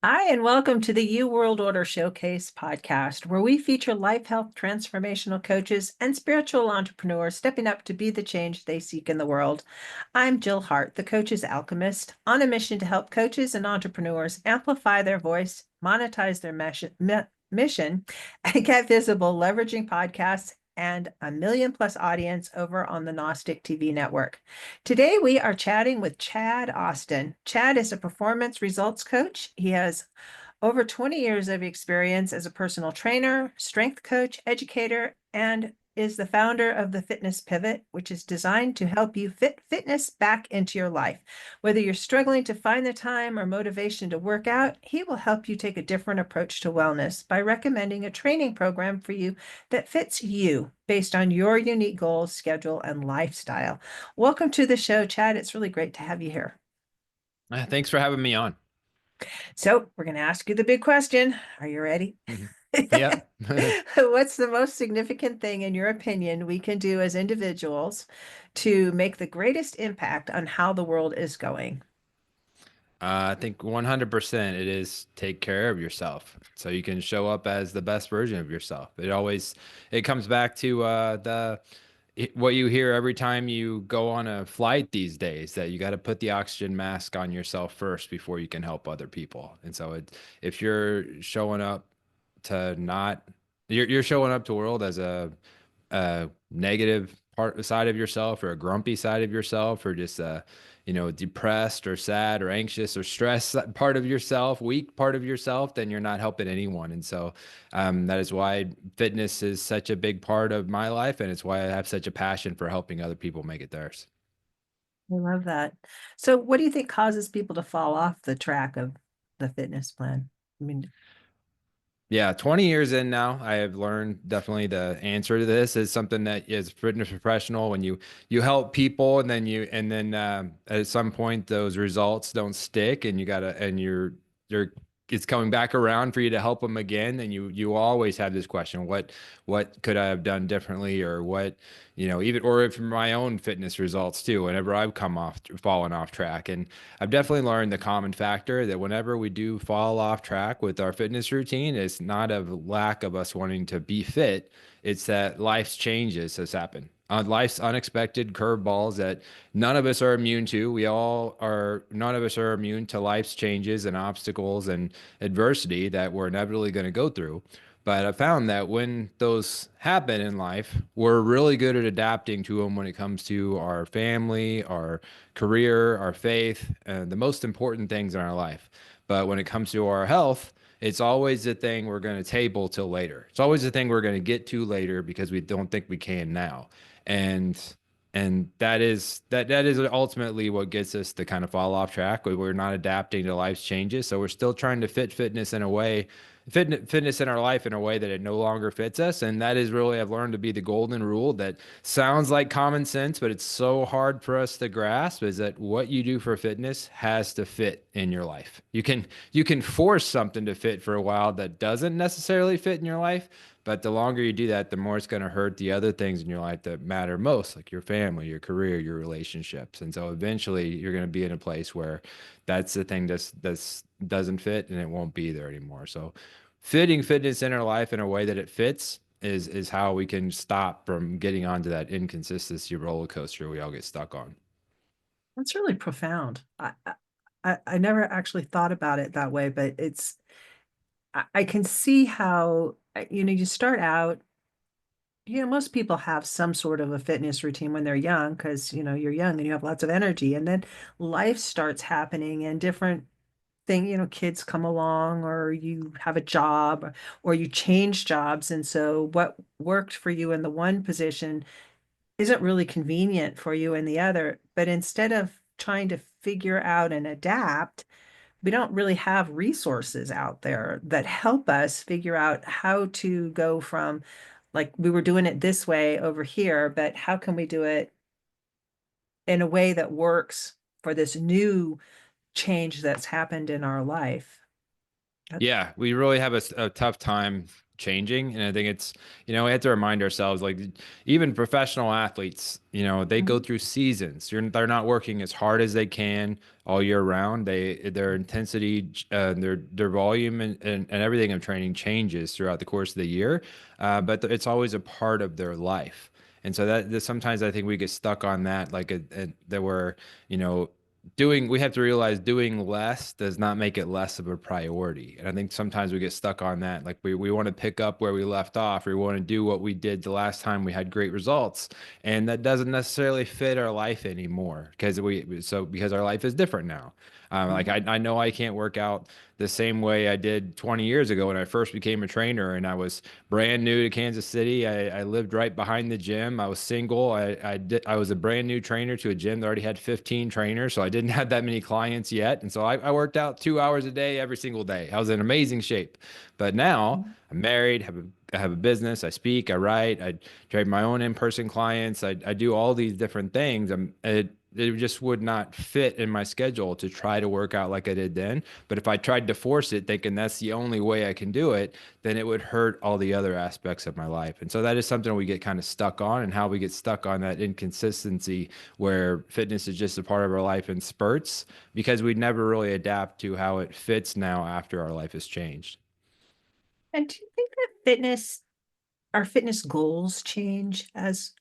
Hi, and welcome to the You World Order Showcase podcast, where we feature life health transformational coaches and spiritual entrepreneurs stepping up to be the change they seek in the world. I'm Jill Hart, the coach's alchemist, on a mission to help coaches and entrepreneurs amplify their voice, monetize their mission, and get visible, leveraging podcasts and a million plus audience over on the Gnostic TV network. Today, we are chatting with Chad Austin. Chad is a performance results coach. He has over 20 years of experience as a personal trainer, strength coach, educator, and is the founder of the Fitness Pivot, which is designed to help you fit fitness back into your life. Whether you're struggling to find the time or motivation to work out, he will help you take a different approach to wellness by recommending a training program for you that fits you based on your unique goals, schedule, and lifestyle. Welcome to the show, Chad. It's really great to have you here. Thanks for having me on. So, we're going to ask you the big question. Are you ready? Mhm. Yep. What's the most significant thing, in your opinion, we can do as individuals to make the greatest impact on how the world is going? I think 100% it is take care of yourself so you can show up as the best version of yourself. It comes back to what you hear every time you go on a flight these days, that you got to put the oxygen mask on yourself first before you can help other people. And so if you're showing up to not, you're showing up to the world as a negative part side of yourself, or a grumpy side of yourself, or just depressed or sad or anxious or stressed part of yourself, weak part of yourself, then you're not helping anyone. And so that is why fitness is such a big part of my life, and it's why I have such a passion for helping other people make it theirs. I love that. So, what do you think causes people to fall off the track of the fitness plan? I mean, Yeah, 20 years in now, I have learned definitely the answer to this is something that is fitness professional. When you help people, and then at some point those results don't stick, and you're it's coming back around for you to help them again, and you always have this question: what could I have done differently, or what, even, or if my own fitness results too, whenever I've fallen off track. And I've definitely learned the common factor that whenever we do fall off track with our fitness routine, it's not a lack of us wanting to be fit. It's that life's changes has happened. Life's unexpected curveballs that none of us are immune to. None of us are immune to life's changes and obstacles and adversity that we're inevitably going to go through. But I found that when those happen in life, we're really good at adapting to them when it comes to our family, our career, our faith, and the most important things in our life. But when it comes to our health, it's always the thing we're going to table till later. It's always the thing we're going to get to later because we don't think we can now. And that is ultimately what gets us to kind of fall off track. We're not adapting to life's changes, so we're still trying to fitness in our life in a way that it no longer fits us. And that is really, I've learned, to be the golden rule that sounds like common sense, but it's so hard for us to grasp, is that what you do for fitness has to fit in your life. You can force something to fit for a while that doesn't necessarily fit in your life, but the longer you do that, the more it's going to hurt the other things in your life that matter most, like your family, your career, your relationships. And so eventually you're going to be in a place where that's the thing that's doesn't fit, and it won't be there anymore. So fitting fitness in our life in a way that it fits is how we can stop from getting onto that inconsistency roller coaster we all get stuck on. that's really profound. I never actually thought about it that way, but I can see how, you start out. Most people have some sort of a fitness routine when they're young because, you're young and you have lots of energy. And then life starts happening and different kids come along, or you have a job, or you change jobs. And so what worked for you in the one position isn't really convenient for you in the other. But instead of trying to figure out and adapt, we don't really have resources out there that help us figure out how to go from, like, we were doing it this way over here, but how can we do it in a way that works for this new change that's happened in our life? That- Yeah, we really have a tough time changing. And I think it's, we have to remind ourselves, like, even professional athletes, they go Mhm. through seasons. They're not working as hard as they can all year round. Their intensity, their volume and everything of training changes throughout the course of the year. But it's always a part of their life. And so that sometimes I think we get stuck on that, like that we're, you know, we have to realize doing less does not make it less of a priority. And I think sometimes we get stuck on that. Like we want to pick up where we left off, or we want to do what we did the last time we had great results. And that doesn't necessarily fit our life anymore because our life is different now. Like Mhm. I know I can't work out the same way I did 20 years ago when I first became a trainer and I was brand new to Kansas City. I lived right behind the gym. I was single. I was a brand new trainer to a gym that already had 15 trainers, so I didn't have that many clients yet. And so I worked out 2 hours a day every single day. I was in amazing shape. But now Mhm. I'm married, I have a business, I speak, I write, I trade my own in-person clients, I do all these different things. It just would not fit in my schedule to try to work out like I did then. But if I tried to force it, thinking that's the only way I can do it, then it would hurt all the other aspects of my life. And so that is something we get kind of stuck on, and how we get stuck on that inconsistency where fitness is just a part of our life in spurts because we never really adapt to how it fits now after our life has changed. And do you think that our fitness goals change as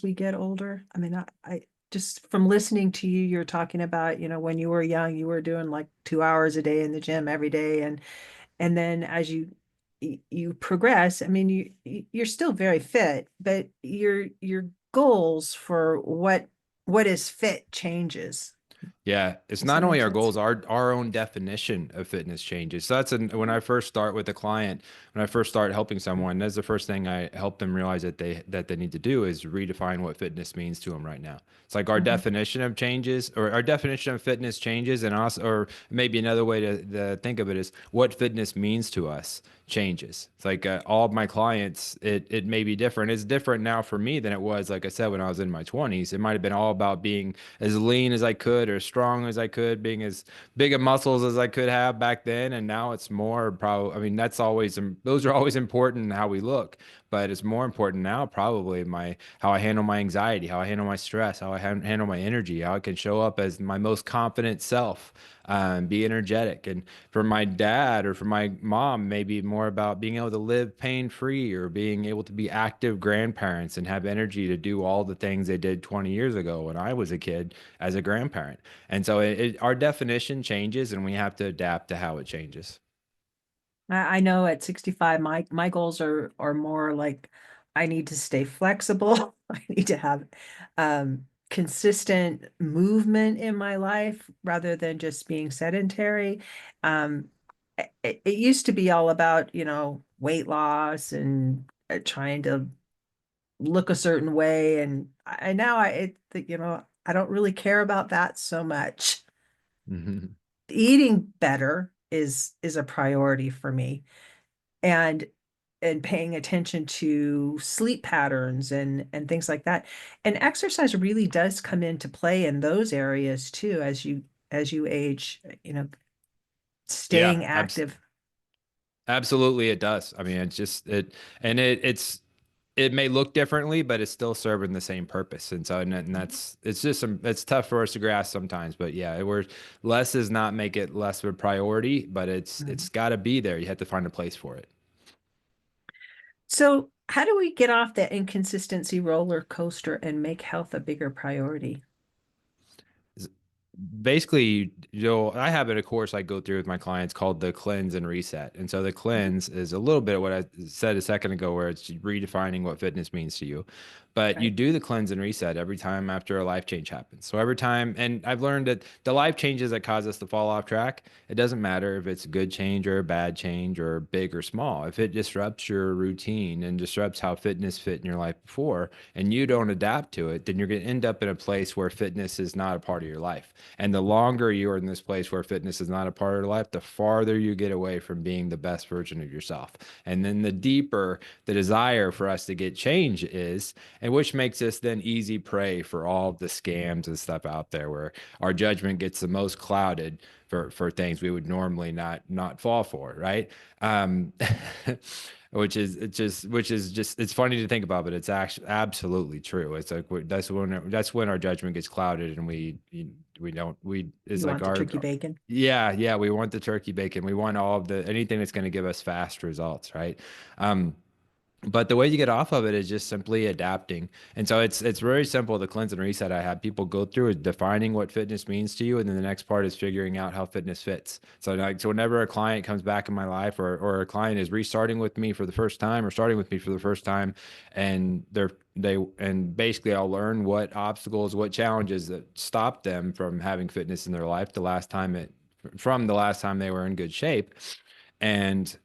we get older? I mean, I just from listening to you, you're talking about, when you were young, you were doing like 2 hours a day in the gym every day, and then as you progress, I mean, you're still very fit, but your goals for what is fit changes. Yeah, it's Does not that make only our sense? goals, our own definition of fitness changes. So when I first start with a client, when I first start helping someone, that's the first thing I help them realize that they need to do is redefine what fitness means to them right now. It's like our Mhm. definition of changes, or our definition of fitness changes, and also, or maybe another way to think of it is what fitness means to us changes. It's like all of my clients, it may be different. It's different now for me than it was, like I said, when I was in my 20s. It might have been all about being as lean as I could or as strong as I could, being as big of muscles as I could have back then. And now it's more probably, I mean, those are always important in how we look, but it's more important now probably how I handle my anxiety, how I handle my stress, how I handle my energy, how I can show up as my most confident self, be energetic. And for my dad or for my mom, maybe more about being able to live pain free or being able to be active grandparents and have energy to do all the things they did 20 years ago when I was a kid as a grandparent. And so our definition changes and we have to adapt to how it changes. I know at 65, my goals are more like I need to stay flexible. I need to have consistent movement in my life rather than just being sedentary. Um, it used to be all about, weight loss and trying to look a certain way, and I now I don't really care about that so much. Mhm. Eating better is a priority for me, and paying attention to sleep patterns and things like that. And exercise really does come into play in those areas too as you age, Yeah, staying active. absolutely it does. I mean, it's just and it may look differently, but it's still serving the same purpose. And so, and that's, it's just it's tough for us to grasp sometimes, but yeah, we're less does not make it less of a priority, but it's Mhm. got to be there. You have to find a place for it. So how do we get off that inconsistency roller coaster and make health a bigger priority? Basically, I have a course I go through with my clients called the cleanse and reset. And so the Mhm. cleanse is a little bit of what I said a second ago, where it's redefining what fitness means to you. But you Right. do the cleanse and reset every time after a life change happens. So every time, and I've learned that the life changes that cause us to fall off track, it doesn't matter if it's a good change or a bad change or big or small. If it disrupts your routine and disrupts how fitness fit in your life before, and you don't adapt to it, then you're going to end up in a place where fitness is not a part of your life. And the longer you are in this place where fitness is not a part of your life, the farther you get away from being the best version of yourself. And then the deeper the desire for us to get change is. and which makes us then easy prey for all the scams and stuff out there where our judgment gets the most clouded for things we would normally not fall for, right? Um, which is just it's funny to think about, but it's actually absolutely true. It's like that's when our judgment gets clouded, and we don't we it's You like want the our turkey bacon? yeah, we want the turkey bacon. We want all of the anything that's going to give us fast results, right? Um, but the way you get off of it is just simply adapting. And so it's very simple. The cleanse and reset I have people go through is defining what fitness means to you, and then the next part is figuring out how fitness fits. So whenever a client comes back in my life, or a client is restarting with me for the first time or starting with me for the first time, and and basically I'll learn what obstacles, what challenges that stopped them from having fitness in their life from the last time they were in good shape, and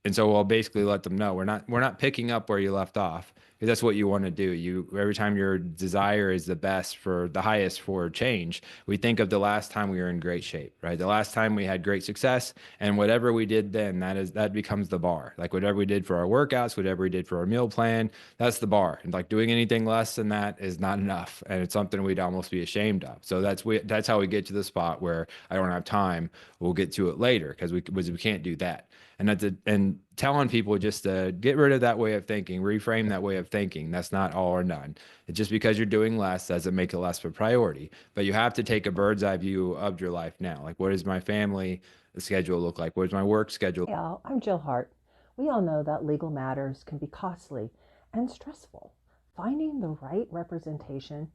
and so I'll basically let them know we're not picking up where you left off, because that's what you want to do. You every time your desire is the highest for change, we think of the last time we were in great shape, right? The last time we had great success, and whatever we did then, that becomes the bar. Like whatever we did for our workouts, whatever we did for our meal plan, that's the bar. And like doing anything less than that is not enough, and it's something we'd almost be ashamed of. So that's how we get to the spot where I don't have time. We'll get to it later because we can't do that. And telling people just to get rid of that way of thinking, reframe that way of thinking. That's not all or none. It's just because you're doing less doesn't make it less of a priority. But you have to take a bird's eye view of your life now. Like, what does my family schedule look like? What does my work schedule? Hey all, I'm Jill Hart. We all know that legal matters can be costly and stressful. Finding the right representation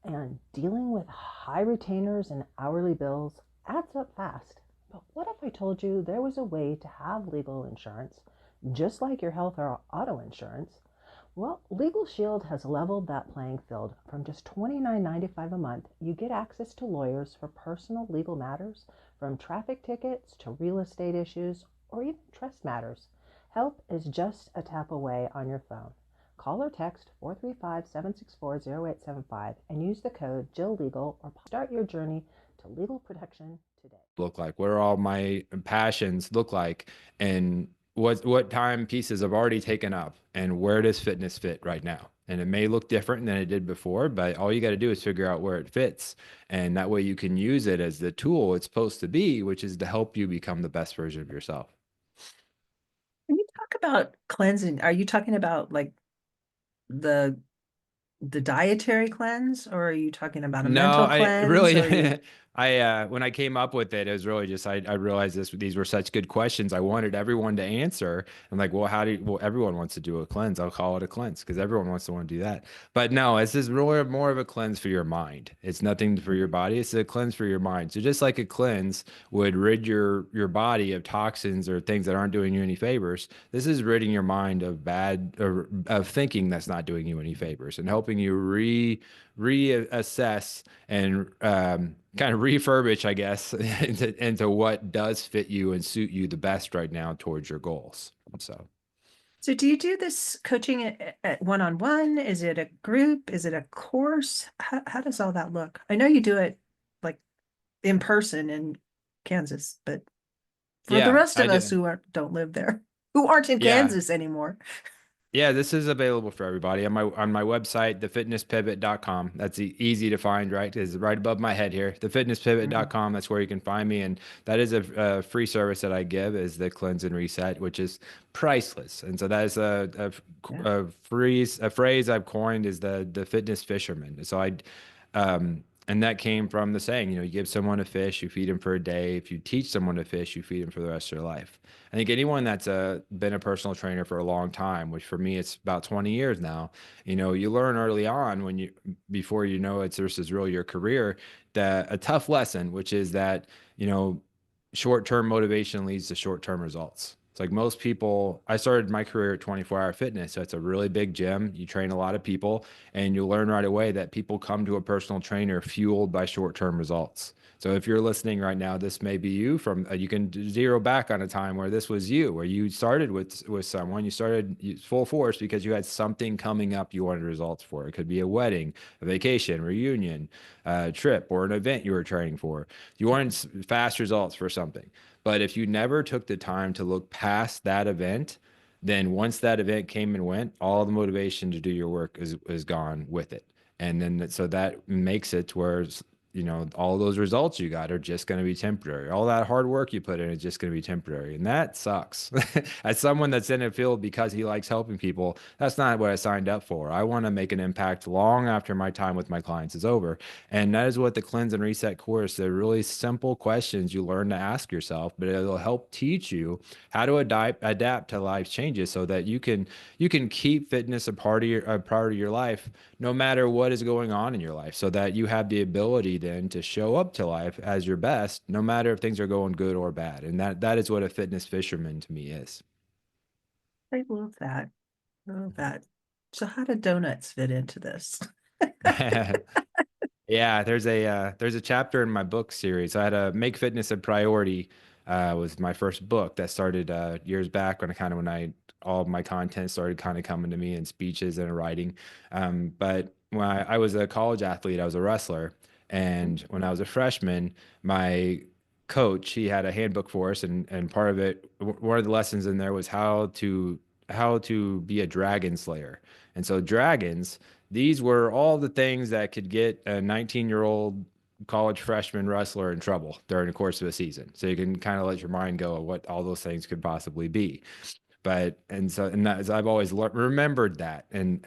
and dealing with high retainers and hourly bills adds up fast. But what if I told you there was a way to have legal insurance, just like your health or auto insurance? Well, Legal Shield has leveled that playing field. From just $29.95 a month, you get access to lawyers for personal legal matters, from traffic tickets to real estate issues or even trust matters. Help is just a tap away on your phone. Call or text 435-764-0875 and use the code JillLegal or start your journey to legal protection today. Look like? What are all my passions look like? And what time pieces I've already taken up, and where does fitness fit right now? And it may look different than it did before, but all you got to do is figure out where it fits. And that way you can use it as the tool it's supposed to be, which is to help you become the best version of yourself. When you talk about cleansing, are you talking about like the the dietary cleanse, or are you talking about a No, mental I cleanse, really, or are you when I came up with it, it was really just I realized these were such good questions. I wanted everyone to answer. I'm like, well, well, everyone wants to do a cleanse. I'll call it a cleanse because everyone wants to want to do that. But no, this is really more of a cleanse for your mind. It's nothing for your body. It's a cleanse for your mind. So just like a cleanse would rid your body of toxins or things that aren't doing you any favors, this is ridding your mind of bad or of thinking that's not doing you any favors and helping you reassess and kind of refurbish, I guess, into what does fit you and suit you the best right now towards your goals. So, so do you do this coaching at one-on-one? Is it a group? Is it a course? How does all that look? I know you do it like in person in Kansas, but for the yeah, rest I of us do. who don't live there, who aren't in Yeah. Kansas anymore. Yeah, this is available for everybody on my website, thefitnesspivot.com. That's easy to find, right? It's right above my head here. Mhm. Thefitnesspivot.com. That's where you can find me, and that is a free service that I give is the cleanse and reset, which is priceless. And so that is Yeah. a phrase I've coined is the fitness fisherman. So and that came from the saying, you give someone a fish, you feed him for a day. If you teach someone to fish, you feed him for the rest of their life. I think anyone that's been a personal trainer for a long time, which for me it's about 20 years now, you learn early on before you know this is really your career, that a tough lesson, which is that you know short-term motivation leads to short-term results. It's like most people, I started my career at 24 Hour Fitness. So it's a really big gym. You train a lot of people, and you learn right away that people come to a personal trainer fueled by short-term results. So if you're listening right now, this may be you you can zero back on a time where this was you, where you started with someone, you started full force because you had something coming up you wanted results for. It could be a wedding, a vacation, reunion, a trip, or an event you were training for. You wanted fast results for something. But if you never took the time to look past that event, then once that event came and went, all the motivation to do your work is gone with it. And then so that makes it to where, you know, all those results you got are just going to be temporary. All that hard work you put in is just going to be temporary. And that sucks. As someone that's in a field because he likes helping people, that's not what I signed up for. I want to make an impact long after my time with my clients is over. And that is what the Cleanse and Reset course, they're really simple questions you learn to ask yourself, but it'll help teach you how to adapt to life changes so that you can keep fitness a part of your life no matter what is going on in your life, so that you have the ability then to show up to life as your best, no matter if things are going good or bad. And that is what a fitness fisherman to me is. I love that. I love that. So how do donuts fit into this? Yeah, there's a chapter in my book series. I had a Make Fitness a Priority was my first book that started years back when I all of my content started kind of coming to me in speeches and writing. But when I was a college athlete, I was a wrestler, and when I was a freshman, my coach, he had a handbook for us, and part of it, one of the lessons in there was how to be a dragon slayer. And so dragons, these were all the things that could get a 19-year-old college freshman wrestler in trouble during the course of a season. So you can kind of let your mind go of what all those things could possibly be. But and that, I've always remembered that, and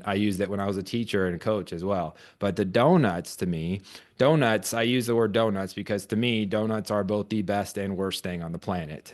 I used it when I was a teacher and a coach as well. But the donuts, to me, donuts, I use the word donuts because to me donuts are both the best and worst thing on the planet.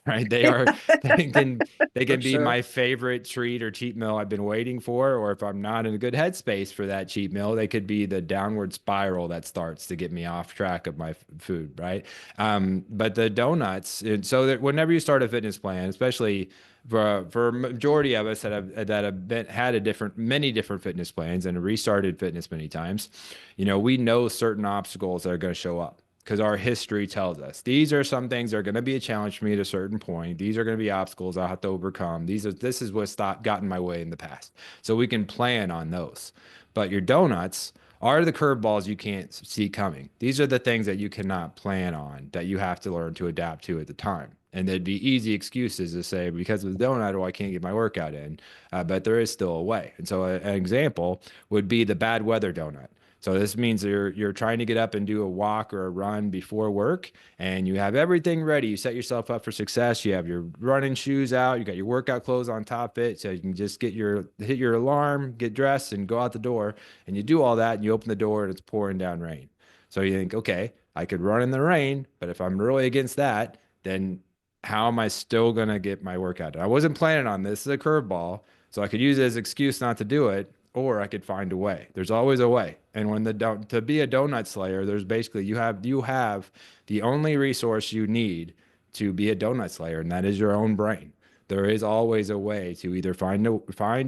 Right, they can they For can be sure. my favorite treat or cheat meal I've been waiting for, or if I'm not in a good headspace for that cheat meal, they could be the downward spiral that starts to get me off track of my food, right? But the donuts, so that whenever you start a fitness plan, especially for a majority of us that have had many different fitness plans and restarted fitness many times, you know, we know certain obstacles that are going to show up because our history tells us these are some things that are going to be a challenge for me at a certain point. These are going to be obstacles I'll have to overcome. This is what got in my way in the past. So we can plan on those. But your donuts are the curveballs you can't see coming. These are the things that you cannot plan on that you have to learn to adapt to at the time. And there'd be easy excuses to say, because of the donut, oh, I can't get my workout in. But there is still a way. And so an example would be the bad weather donut. So this means you're trying to get up and do a walk or a run before work, and you have everything ready. You set yourself up for success. You have your running shoes out. You got your workout clothes on top of it, so you can just hit your alarm, get dressed, and go out the door. And you do all that, and you open the door, and it's pouring down rain. So you think, okay, I could run in the rain, but if I'm really against that, then how am I still gonna get my workout done? I wasn't planning on this. This is a curveball, so I could use it as an excuse not to do it, or I could find a way. There's always a way. And when to be a donut slayer, there's basically you have the only resource you need to be a donut slayer, and that is your own brain. There is always a way to either find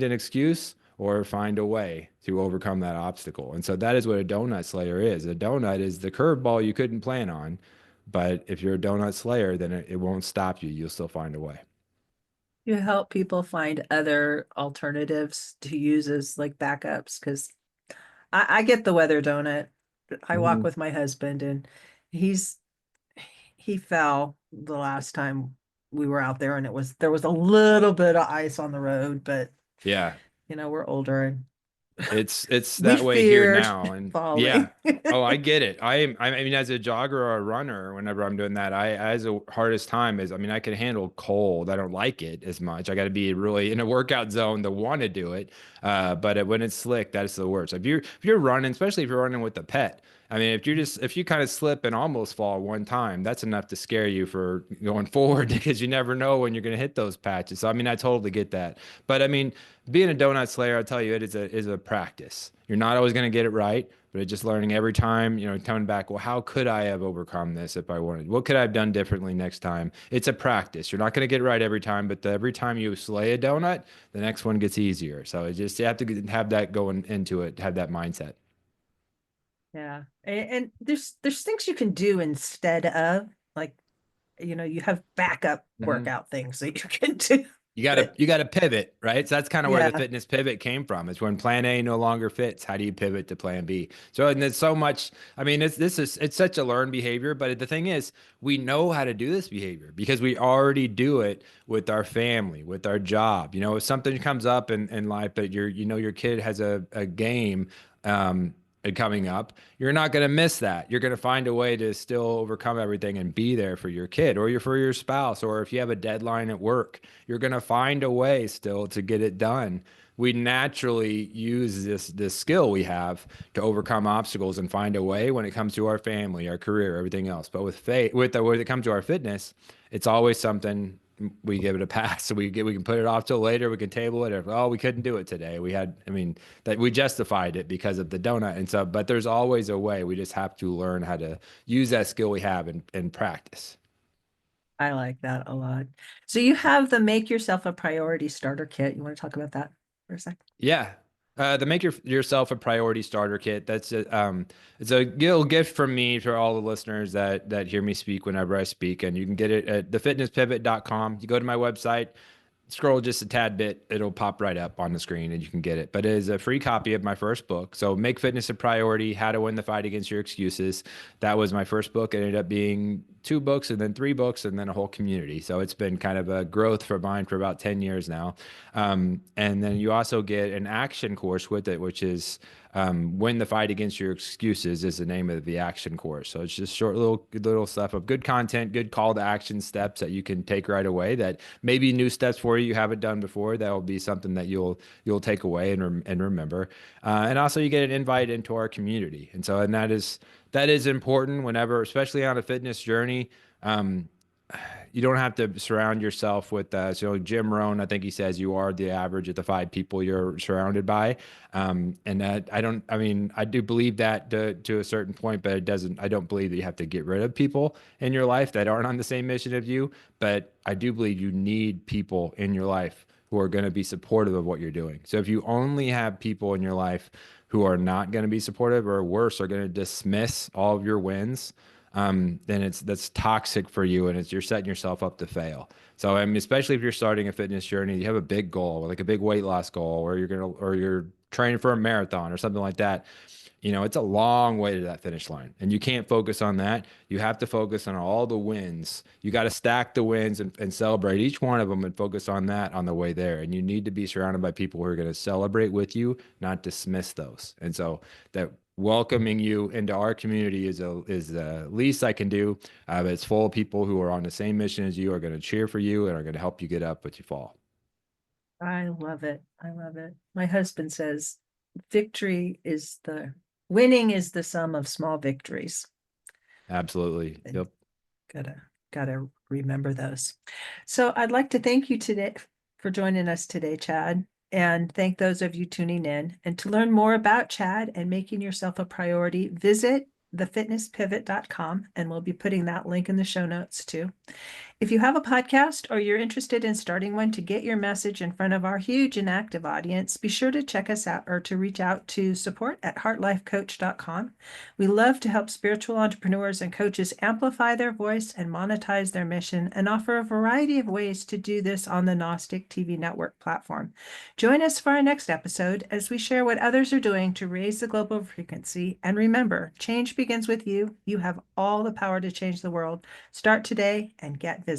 an excuse or find a way to overcome that obstacle. And so that is what a donut slayer is. A donut is the curveball you couldn't plan on, but if you're a donut slayer, then it won't stop you. You'll still find a way. You help people find other alternatives to use as like backups because I get the weather donut. I walk Mhm. with my husband and he's he fell the last time we were out there and there was a little bit of ice on the road, but Yeah. you know, we're older and It's we that way here feared now. And yeah. falling. Oh, I get it. I mean, as a jogger or a runner, whenever I'm doing that, as the hardest time is, I mean, I can handle cold. I don't like it as much. I got to be really in a workout zone to want to do it. But when it's slick, that's the worst. If you're running, especially if you're running with a pet, I mean, if you kind of slip and almost fall one time, that's enough to scare you for going forward because you never know when you're going to hit those patches. So, I mean, I totally get that. But I mean, being a donut slayer, I'll tell you, it is a practice. You're not always going to get it right, but it's just learning every time, you know, coming back, well, how could I have overcome this if I wanted? What could I have done differently next time? It's a practice. You're not going to get it right every time, but every time you slay a donut, the next one gets easier. So it just, you have to have that going into it, have that mindset. Yeah. And there's things you can do instead of like, you know, you have backup Mhm. workout things that you can do. But you gotta pivot, right? So that's kind of where the yeah, fitness pivot came from. It's when plan A no longer fits. How do you pivot to plan B? So, and there's so much, I mean, it's such a learned behavior, but the thing is, we know how to do this behavior because we already do it with our family, with our job. You know, if something comes up in life, but your kid has a game, um, coming up, you're not going to miss that. You're going to find a way to still overcome everything and be there for your kid or for your spouse, or if you have a deadline at work, you're going to find a way still to get it done. We naturally use this skill we have to overcome obstacles and find a way when it comes to our family, our career, everything else. But with faith, when it comes to our fitness, it's always something we give it a pass. So we can put it off till later. We can table it. If, oh, we couldn't do it today. I mean, that we justified it because of the donut and stuff. But there's always a way. We just have to learn how to use that skill we have in practice. I like that a lot. So you have the Make Yourself a Priority starter kit. You want to talk about that for a second? Yeah. The make yourself a priority starter kit. It's a little gift from me for all the listeners that hear me speak whenever I speak. And you can get it at thefitnesspivot.com. You go to my website, scroll just a tad bit, it'll pop right up on the screen and you can get it. But it is a free copy of my first book. So Make Fitness a Priority, How to Win the Fight Against Your Excuses. That was my first book. It ended up being 2 books and then 3 books and then a whole community. So it's been kind of a growth for mine for about 10 years now. And then you also get an action course with it, which is Win the Fight Against Your Excuses is the name of the action course. So it's just short little stuff of good content, good call to action steps that you can take right away, that maybe new steps for you haven't done before. That will be something that you'll take away and remember. And also you get an invite into our community. And so, and that is important whenever, especially on a fitness journey. Um, you don't have to surround yourself with so Jim Rohn, I think he says you are the average of the 5 people you're surrounded by. And that I mean, I do believe that to a certain point, but I don't believe that you have to get rid of people in your life that aren't on the same mission as you. But I do believe you need people in your life who are going to be supportive of what you're doing. So if you only have people in your life who are not going to be supportive, or worse, are going to dismiss all of your wins, then that's toxic for you, and you're setting yourself up to fail. So, I mean, especially if you're starting a fitness journey, you have a big goal, like a big weight loss goal, or you're training for a marathon or something like that. You know, it's a long way to that finish line, and you can't focus on that. You have to focus on all the wins. You got to stack the wins and celebrate each one of them and focus on that on the way there. And you need to be surrounded by people who are going to celebrate with you, not dismiss those. And so that welcoming you into our community is the least I can do. It's full of people who are on the same mission as you, are going to cheer for you and are going to help you get up if you fall. I love it. I love it. My husband says winning is the sum of small victories. Absolutely. And Yep. gotta remember those. So I'd like to thank you today for joining us today, Chad, and thank those of you tuning in. And to learn more about Chad and making yourself a priority, visit thefitnesspivot.com, and we'll be putting that link in the show notes too. If you have a podcast or you're interested in starting one to get your message in front of our huge and active audience, be sure to check us out or to reach out to support@heartlifecoach.com. We love to help spiritual entrepreneurs and coaches amplify their voice and monetize their mission, and offer a variety of ways to do this on the Gnostic TV network platform. Join us for our next episode as we share what others are doing to raise the global frequency. And remember, change begins with you. You have all the power to change the world. Start today and get visible.